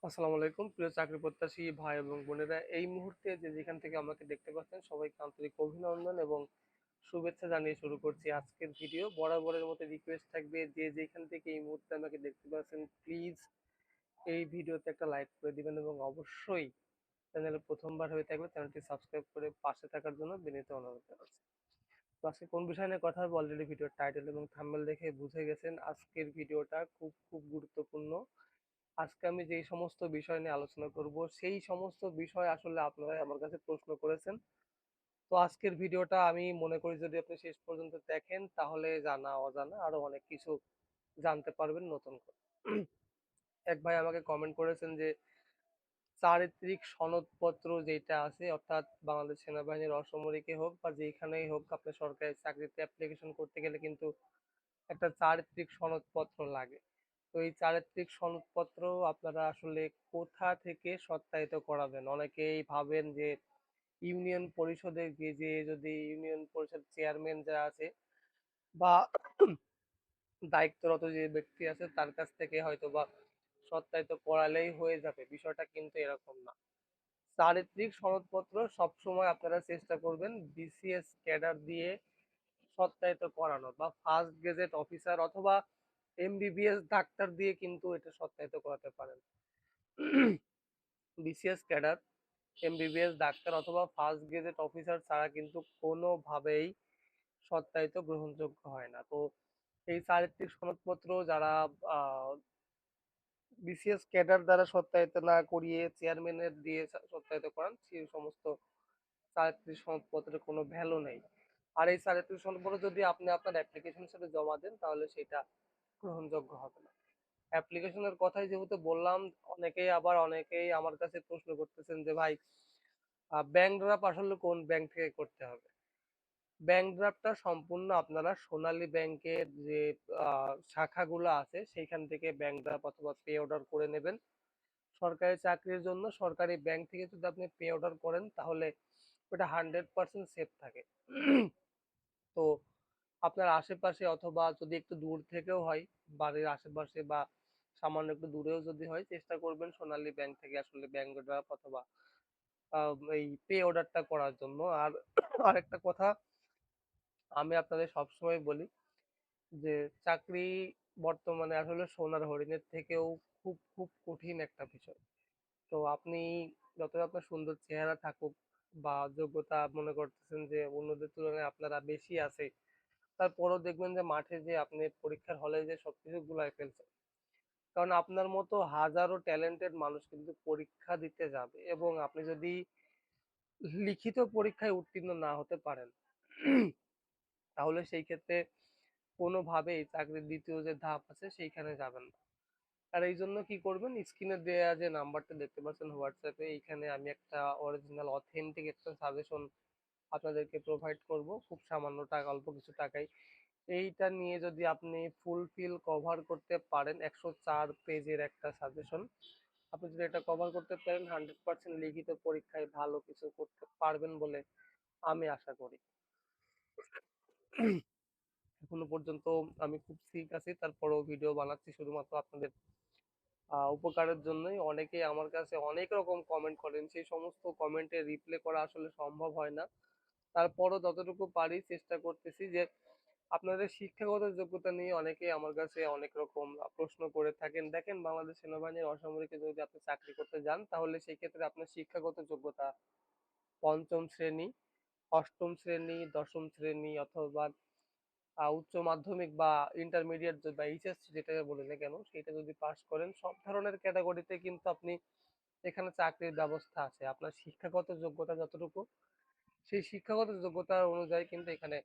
আসসালামু আলাইকুম প্রিয় চাকরি প্রত্যাশী ভাই এবং বোনেরা, এই মুহূর্তে যে যেখান থেকে আমাকে দেখতে পাচ্ছেন সবাইকে আন্তরিক অভিনন্দন এবং শুভেচ্ছা জানিয়ে শুরু করছি আজকের ভিডিও। বরাবরের মতো রিকোয়েস্ট থাকবে, যে যেখান থেকে এই মুহূর্তে আমাকে দেখতে পাচ্ছেন প্লিজ এই ভিডিওতে একটা লাইক করে দিবেন এবং অবশ্যই চ্যানেলে প্রথমবার হয়ে থাকলে চ্যানেলটি সাবস্ক্রাইব করে পাশে থাকার জন্য বিনীত অনুরোধ জানাচ্ছি। তো আজকে কোন বিষয় নিয়ে কথা হবে অলরেডি ভিডিওর টাইটেল এবং থাম্বনেল দেখে বুঝে গেছেন। আজকের ভিডিওটা খুব খুব গুরুত্বপূর্ণ। আজকে আমি যেই সমস্ত বিষয় নিয়ে আলোচনা করব সেই সমস্ত বিষয় আসলে আপনারা আমার কাছে প্রশ্ন করেছেন। তো আজকের ভিডিওটা আমি মনে করি যদি আপনি শেষ পর্যন্ত দেখেন তাহলে জানা অজানা আরো অনেক কিছু জানতে পারবেন নতুন করে। এক ভাই আমাকে কমেন্ট করেছেন যে চারিত্রিক সনদপত্র যেটা আছে, অর্থাৎ বাংলাদেশ সেনাবাহিনীর অসামরিকে হোক বা যেখানেই হোক আপনি সরকারি চাকরিতে অ্যাপ্লিকেশন করতে গেলে কিন্তু একটা চারিত্রিক সনদপত্র লাগে। তো এই চারিত্রিক সনদপত্র আপনারা আসলে কোথা থেকে সত্যায়িত করাবেন? অনেকেই ভাবেন যে ইউনিয়ন পরিষদে গিয়ে যে যদি ইউনিয়ন পরিষদ চেয়ারম্যান যারা আছে বা দায়িত্বরত যে ব্যক্তি আছে তার কাছ থেকে হয়তো বা সত্যায়িত করালেই হয়ে যাবে। বিষয়টা কিন্তু এরকম না। চারিত্রিক সনদপত্র সবসময় আপনারা চেষ্টা করবেন বিসিএস ক্যাডার দিয়ে সত্যায়িত করানো বা ফার্স্ট গেজেট অফিসার অথবা এমবিবিএস ডাক্তার দিয়ে কিন্তু এটা সত্যায়িত করাতে পারেন। বিসিএস ক্যাডার, এমবিবিএস ডাক্তার অথবা ফার্স্ট গেজেট অফিসার ছাড়া কিন্তু কোনোভাবেই সত্যায়িত গ্রহণযোগ্য হয় না। তো এই চারিত্রিক সনদপত্র যারা বিসিএস ক্যাডার দ্বারা সত্যায়িত না করিয়ে চেয়ারম্যানের দিয়ে সত্যায়িত করান সেই সমস্ত চারিত্রিক সনদপত্রের কোনো ভ্যালু নেই। আর এই চারিত্রিক সনদপত্র যদি আপনি আপনার অ্যাপ্লিকেশনের সাথে জমা দেন তাহলে সেটা গ্রহণযোগ্য হবে না। অ্যাপ্লিকেশনের কথাই যেহেতু বললাম, অনেকেই আমার কাছে প্রশ্ন করতেছেন যে ভাই ব্যাংক ড্রাফট আসলে কোন ব্যাংক থেকে করতে হবে? ব্যাংক ড্রাফটটা সম্পূর্ণ আপনারা সোনালী ব্যাংকের যে শাখাগুলো আছে সেইখান থেকে ব্যাংক ড্রাফট অথবা পে অর্ডার করে নেবেন। সরকারি চাকরির জন্য সরকারি ব্যাংক থেকে যদি আপনি পে অর্ডার করেন তাহলে ওটা 100% সেফ থাকে। তো আপনার আশেপাশে অথবা যদি একটু দূর থেকেও হয়, বাড়ির আশেপাশে বা সামান্য একটু দূরেও যদি হয়, চেষ্টা করবেন সোনালী ব্যাংক থেকে আসলে ব্যাংক ড্রাফট অথবা এই পে অর্ডারটা করার জন্য। আর আরেকটা কথা আমি আপনাদের সবসময় বলি যে চাকরি বর্তমানে আসলে সোনার হরিণের থেকেও খুব খুব কঠিন একটা বিষয়। তো আপনি যতই আপনার সুন্দর চেহারা থাকুক বা যোগ্যতা মনে করতেছেন যে অন্যদের তুলনায় আপনারা বেশি আছে, তারপরও দেখবেন যে মাঠে যে আপনি পরীক্ষার হলে যে সবকিছু গুলাই ফেলছেন। কারণ আপনার মতো হাজারো ট্যালেন্টেড মানুষ কিন্তু পরীক্ষা দিতে যাবে এবং আপনি যদি লিখিত পরীক্ষায় উত্তীর্ণ না হতে পারেন তাহলে সেই ক্ষেত্রে কোনোভাবেই চাকরির দ্বিতীয় যে ধাপ আছে সেইখানে যাবেন না। আর এই জন্য কি করবেন, স্ক্রিনে দেয়া যে নাম্বারটা দেখতে পাচ্ছেন হোয়াটসঅ্যাপে, এইখানে আমি একটা অরিজিনাল অথেন্টিক একটা সাজেশন আপনাদেরকে প্রোভাইড করব খুব সামান্য টাকা, অল্প কিছু টাকায়। এইটা নিয়ে যদি আপনি ফুলফিল কভার করতে পারেন, 104 পেজের একটা সাজেশন, আপনি যদি এটা কভার করতে পারেন 100% লিখিত পরীক্ষায় ভালো কিছু করতে পারবেন বলে আমি আশা করি। এখনো পর্যন্ত আমি খুব সিক আছি, তারপরেও ভিডিও বানাচ্ছি শুধুমাত্র আপনাদের উপকারের জন্যই। অনেকেই আমার কাছে অনেক রকম কমেন্ট করেন, সেই সমস্ত কমেন্টে রিপ্লাই করা আসলে সম্ভব হয় না। তারপরও যতটুকু পারি চেষ্টা করতেছি যে আপনাদের শিক্ষাগত যোগ্যতা নিয়ে অনেকেই আমার কাছে অনেক রকম প্রশ্ন করে থাকেন। দেখেন, বাংলাদেশ সেনাবাহিনীর অসামরিকে যদি আপনি চাকরি করতে যান তাহলে সেই ক্ষেত্রে আপনার শিক্ষাগত যোগ্যতা পঞ্চম শ্রেণী, অষ্টম শ্রেণী, দশম শ্রেণী অথবা উচ্চ মাধ্যমিক বা ইন্টারমিডিয়েট বা এইচএসসি যেটাকে বলি না কেন সেটা যদি পাস করেন, সব ধরনের ক্যাটাগরিতে কিন্তু আপনি এখানে চাকরির ব্যবস্থা আছে। আপনার শিক্ষাগত যোগ্যতা যতটুকু, সেই শিক্ষাগত যোগ্যতা অনুযায়ী কিন্তু এখানে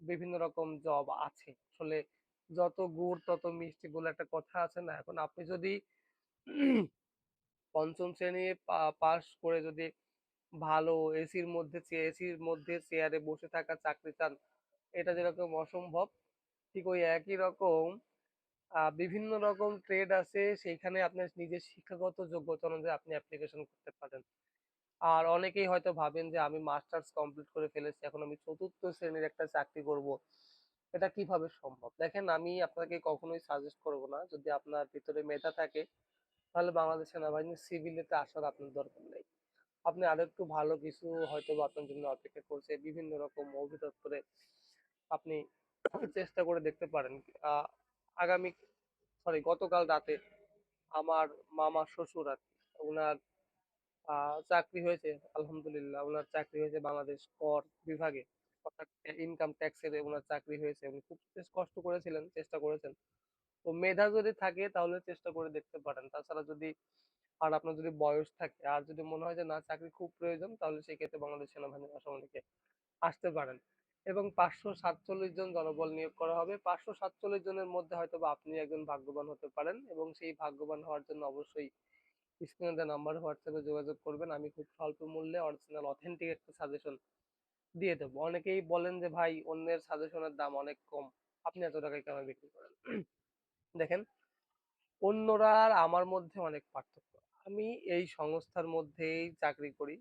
বিভিন্ন রকম জব আছে। আসলে যত গুড় তত মিষ্টি বলে একটা কথা আছে না? এখন আপনি যদি পঞ্চম শ্রেণী পাস করে যদি ভালো এসির মধ্যে চেয়ারে বসে থাকা চাকরি চান, এটা যেরকম অসম্ভব, ঠিক ওই একই রকম বিভিন্ন রকম ট্রেড আছে, সেইখানে আপনার নিজের শিক্ষাগত যোগ্যতা অনুযায়ী আপনি অ্যাপ্লিকেশন করতে পারেন। আর অনেকেই হয়তো ভাবেন যে আমি মাস্টার্স কমপ্লিট করে ফেলেছি, এখন আমি চতুর্থ শ্রেণীর একটা চাকরি করব, এটা কিভাবে সম্ভব? দেখেন, আমি আপনাকে কখনোই সাজেস্ট করব না, যদি আপনার ভিতরে মেধা থাকে তাহলে বাংলাদেশ সেনাবাহিনীর সিভিলেতে আসার আপনার দরকার নেই। আপনি আরেকটু ভালো কিছু হয়তোবা আপনার জন্য অপেক্ষা করছে। বিভিন্ন রকম অভিদপ্তরে আপনি চেষ্টা করে দেখতে পারেন। আ আগামী গতকাল রাতে আমার মামা শ্বশুর আরকি, উনার চাকরি হয়েছে আলহামদুলিল্লাহ। উনার চাকরি হয়েছে বাংলাদেশ কর বিভাগে। অর্থাৎ ইনকাম ট্যাক্স এর উনার চাকরি হয়েছে। উনি খুব বেশ কষ্ট করেছিলেন, চেষ্টা করেছেন। তো মেধা যদি থাকে তাহলে চেষ্টা করে দেখতে পারেন। তাছাড়া যদি আর আপনার যদি বয়স থাকে আর যদি মনে হয় যে না চাকরি খুব প্রয়োজন তাহলে সেক্ষেত্রে বাংলাদেশ সেনাবাহিনীর আসামরিকে আসতে পারেন। এবং ৫৪৭ জন জনবল নিয়োগ করা হবে। ৫৪৭ জনের মধ্যে হয়তোবা আপনি একজন ভাগ্যবান হতে পারেন এবং সেই ভাগ্যবান হওয়ার জন্য অবশ্যই স্ক্রিনে দেওয়া নাম্বারে হোয়াটসঅ্যাপে যোগাযোগ করবেন। আমি খুব স্বল্প মূল্যে অরিজিনাল অথেন্টিক একটা সাজেশন দিয়ে দেবো। অনেকেই বলেন যে ভাই অন্যের সাজেশনের দাম অনেক কম। আপনি এত টাকায় কেন বিক্রি করেন? দেখেন, অন্যরা আর আমার মধ্যে অনেক পার্থক্য। আমি এই সংস্থার মধ্যেই চাকরি করি।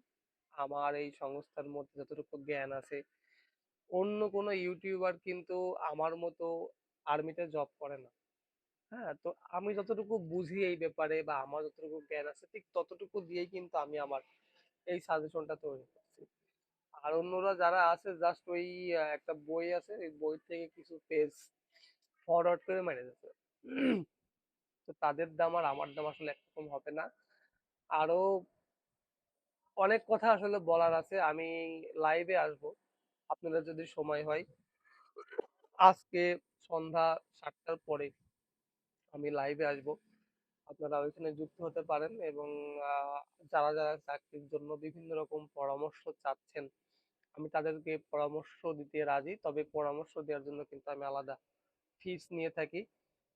আমার এই সংস্থার মধ্যে যতটুকু জ্ঞান আছে, অন্য কোনো ইউটিউবার কিন্তু আমার মতো আর্মিতে জব করে না। হ্যাঁ? তো আমি যতটুকু বুঝি এই ব্যাপারে বা আমার যতটুকু জ্ঞান আছে ঠিক ততটুকু দিয়েই কিন্তু আমি আমার এই সাজেশনটা তৈরি করছি। আর অন্যরা যারা আছে জাস্ট ওই একটা বই আছে, এই বই থেকে কিছু পেজ ফরওয়ার্ড করে মেরে দিছে। তো তাদের দাম আর আমার দাম আসলে একরকম হবে না। আরো অনেক কথা আসলে বলার আছে। আমি লাইভে আসবো। আপনাদের যদি সময় হয়। আজকে সন্ধ্যা ৭টার পরে আমি লাইভে আসবো। আপনারা ওইখানে যুক্ত হতে পারেন এবং আ যারা চাকরির জন্য বিভিন্ন রকম পরামর্শ চাচ্ছেন, আমি তাদেরকে পরামর্শ দিতে রাজি। তবে পরামর্শ দেওয়ার জন্য কিন্তু আমি আলাদা ফিস নিয়ে থাকি।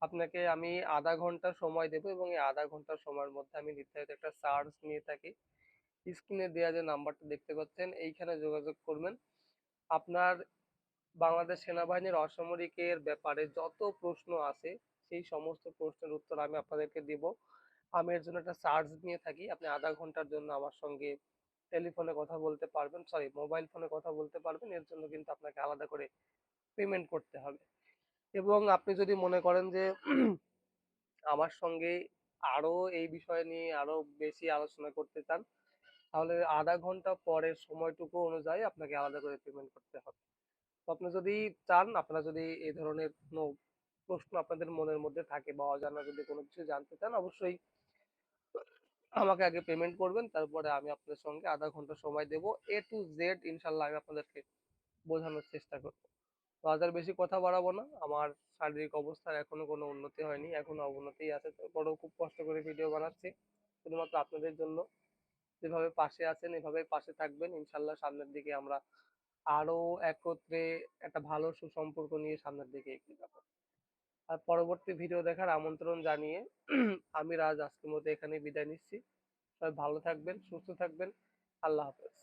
আপনাকে আমি ০.৫ ঘন্টা সময় দেব এবং এই ০.৫ ঘন্টা সময়ের মধ্যে আমি নির্ধারিত একটা চার্জ নিয়ে থাকি। স্ক্রিনে দেয়া যে নাম্বারটা দেখতে পাচ্ছেন এইখানে যোগাযোগ করবেন। আপনার বাংলাদেশ সেনাবাহিনীর অসামরিকের ব্যাপারে যত প্রশ্ন আছে সেই সমস্ত প্রশ্নের উত্তর আমি আপনাদেরকে দিব। আমি এর জন্য একটা চার্জ নিয়ে থাকি। আপনি ০.৫ ঘন্টার জন্য আমার সঙ্গে টেলিফোনে কথা বলতে পারবেন, মোবাইল ফোনে কথা বলতে পারবেন। এর জন্য কিন্তু আপনাকে আলাদা করে পেমেন্ট করতে হবে। এবং আপনি যদি মনে করেন যে আমার সঙ্গে আরো এই বিষয় নিয়ে আরো বেশি আলোচনা করতে চান, তাহলে ০.৫ ঘন্টা পরের সময়টুকু অনুযায়ী আপনাকে আলাদা করে পেমেন্ট করতে হবে। তো আপনি যদি চান, আপনারা যদি এই ধরনের কোনো প্রশ্ন আপনাদের মনের মধ্যে থাকে বা অজানা যদি কোনো কিছু জানতে চান, অবশ্যই আমাকে আগে পেমেন্ট করবেন। তারপরে আমি আপনাদের সঙ্গে ০.৫ ঘন্টা সময় দেব। A to Z ইনশাআল্লাহ আমি আপনাদেরকে বোঝানোর চেষ্টা করব। তো আজ আর বেশি কথা বাড়াবো না। আমার শারীরিক অবস্থার এখনো কোনো উন্নতি হয়নি। এখনো অবনতিই আছে। তারপরেও খুব কষ্ট করে ভিডিও বানাচ্ছি। শুধুমাত্র আপনাদের জন্য। যেভাবে পাশে আছেন এভাবেই পাশে থাকবেন। ইনশাআল্লাহ সামনের দিকে আমরা আরো একত্রে একটা ভালো সুসম্পর্ক নিয়ে সামনের দিকে এগিয়ে যাবো। আর পরবর্তী ভিডিও দেখার আমন্ত্রণ জানিয়ে আমি রাজ আজকের মতো এখানেই বিদায় নিচ্ছি। সবাই ভালো থাকবেন, সুস্থ থাকবেন। আল্লাহ হাফেজ।